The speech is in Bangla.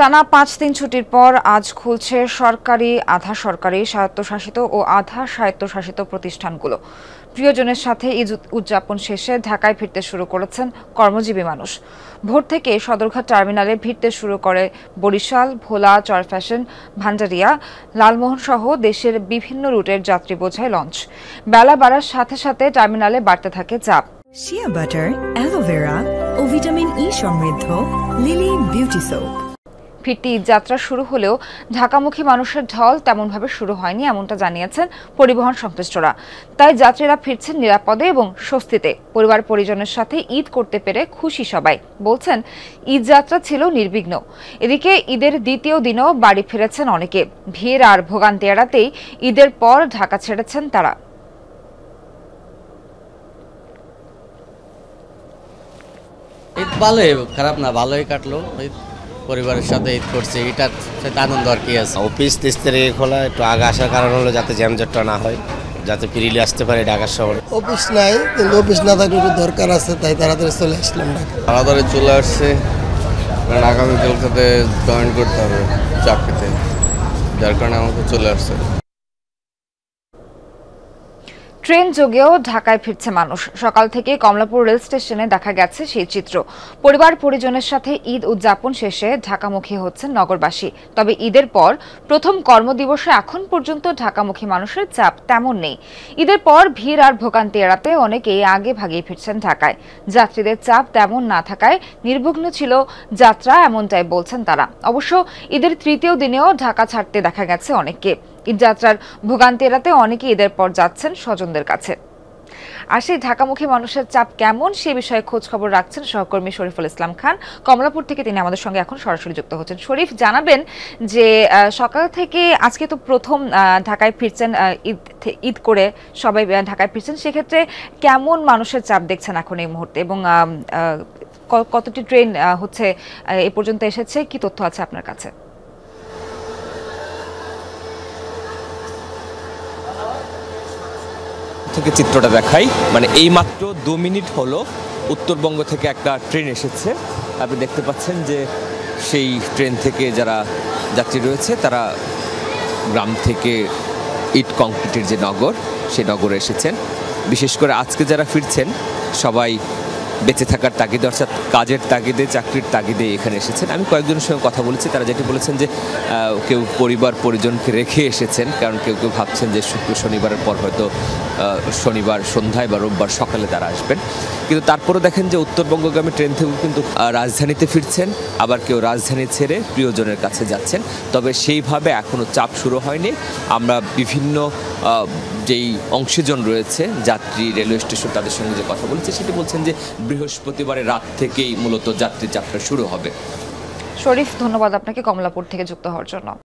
টানা ৫ দিন ছুটির পর আজ খুলছে সরকারি, আধা সরকারি, স্বায়ত্তশাসিত ও আধা স্বায়ত্তশাসিত প্রতিষ্ঠানগুলো। প্রিয়জনের সাথে ঈদ উদযাপন শেষে ঢাকায় ফিরতে শুরু করেছেন কর্মজীবী মানুষ। ভোর থেকে সদরঘাট টার্মিনালে ভিড়তে শুরু করে বরিশাল, ভোলা, চরফ্যাশন, ভান্ডারিয়া, লালমোহন সহ দেশের বিভিন্ন রুটের যাত্রী বোঝাই লঞ্চ। বেলা বাড়ার সাথে সাথে টার্মিনালে বাড়তে থাকে চাপ। শিয়া বাটার, অ্যালোভেরা ও ভিটামিন ই সমৃদ্ধ লিলি বিউটি সোপ। ফিরতি ঈদ যাত্রা শুরু হলেও ঢাকামুখী মানুষের ঢল তেমনভাবে শুরু হয়নি, এমনটা জানিয়েছেন পরিবহন সংশ্লিষ্টরা। তাই যাত্রীরা ফিরছেন নিরাপদে এবং স্বস্তিতে। পরিবার পরিজনের সাথে ঈদ করতে পেরে খুশি সবাই। বলছেন ঈদ যাত্রা ছিল নির্বিঘ্ন। এদিকে ঈদের দ্বিতীয় দিনেও বাড়ি ফিরেছেন অনেকে। ভিড় আর ভোগান্তি এড়াতেই ঈদের পর ঢাকা ছেড়েছেন তারা। ঈদ ভালোই, খারাপ না, ভালোই কাটলো। পরিবারের সাথে ঈদ করছে, এটার সাথে আনন্দ আর কি আছে। অফিস ৩০ তারিখে খোলা, একটু আগে আসার কারণ হলো যাতে জ্যামজটটা না হয়, যাতে ফ্রিলি আসতে পারে ঢাকা শহরে। অফিস নাই, কিন্তু অফিস না থাকলে একটু দরকার আছে, তাই তাড়াতাড়ি চলে আসলাম ঢাকা। তাড়াতাড়ি চলে আসছে, কারণ আগামীকাল সাথে জয়েন করতে হবে চাকরিতে, যার কারণে আমাকে চলে আসছে। ট্রেন যোগেও ঢাকায় ফিরছে মানুষ। সকাল থেকে কমলাপুর রেল স্টেশনে দেখা গেছে সেই চিত্র। পরিবার পরিজনের সাথে ঈদ উদযাপন শেষে ঢাকামুখী হচ্ছেন নগরবাসী। তবে ঈদের পর প্রথম কর্মদিবসে এখন পর্যন্ত ঢাকামুখী মানুষের চাপ তেমন নেই। ঈদের পর ভিড় আর ভোগান্তি এড়াতে অনেকেই আগে ভাগেই ফিরছেন ঢাকায়। যাত্রীদের চাপ তেমন না থাকায় নির্বিঘ্ন ছিল যাত্রা, এমনটাই বলছেন তারা। অবশ্য ঈদের তৃতীয় দিনেও ঢাকা ছাড়তে দেখা গেছে অনেককে। ঈদযাত্রার ভোগান্তি এড়াতে অনেকে ঈদের পর যাচ্ছেন স্বজনদের কাছে। আর সেই ঢাকামুখী মানুষের চাপ কেমন সে বিষয়ে খোঁজ খবর রাখছেন সহকর্মী শরীফুল ইসলাম খান। কমলাপুর থেকে তিনি আমাদের সঙ্গে এখন সরাসরি যুক্ত হচ্ছেন। শরীফ, জানাবেন যে সকাল থেকে আজকে তো প্রথম ঢাকায় ফিরছেন, ঈদ করে সবাই ঢাকায় ফিরছেন, সেক্ষেত্রে কেমন মানুষের চাপ দেখছেন এখন এই মুহূর্তে, এবং কতটি ট্রেন হচ্ছে এ পর্যন্ত এসেছে, কি তথ্য আছে আপনার কাছে? থেকে চিত্রটা দেখাই, মানে এই মাত্র 2 মিনিট হলো উত্তরবঙ্গ থেকে একটা ট্রেন এসেছে। আপনি দেখতে পাচ্ছেন যে সেই ট্রেন থেকে যারা যাত্রী রয়েছে তারা গ্রাম থেকে ইট কংক্রিটের যে নগর, সেই নগরে এসেছেন। বিশেষ করে আজকে যারা ফিরছেন সবাই বেঁচে থাকার তাগিদে, অর্থাৎ কাজের তাগিদে, চাকরির তাগিদে এখানে এসেছেন। আমি কয়েকজনের সঙ্গে কথা বলেছি, তারা যেটি বলেছেন যে কেউ পরিবার পরিজনকে রেখে এসেছেন, কারণ কেউ কেউ ভাবছেন যে শুক্র শনিবারের পর হয়তো শনিবার সন্ধ্যায় বা রোববার সকালে তারা আসবেন। কিন্তু তারপরে দেখেন যে উত্তরবঙ্গগামী ট্রেন থেকেও কিন্তু রাজধানীতে ফিরছেন, আবার কেউ রাজধানী ছেড়ে প্রিয়জনের কাছে যাচ্ছেন। তবে সেইভাবে এখনও চাপ শুরু হয়নি। আমরা বিভিন্ন যেই অংশীজন রয়েছে যাত্রী, রেলওয়ে স্টেশন, তাদের সঙ্গে যে কথা বলেছে সেটি বলছেন যে বৃহস্পতিবারের রাত থেকেই মূলত যাত্রী যাত্রা শুরু হবে। শরীফ, ধন্যবাদ আপনাকে কমলাপুর থেকে যুক্ত হওয়ার জন্য।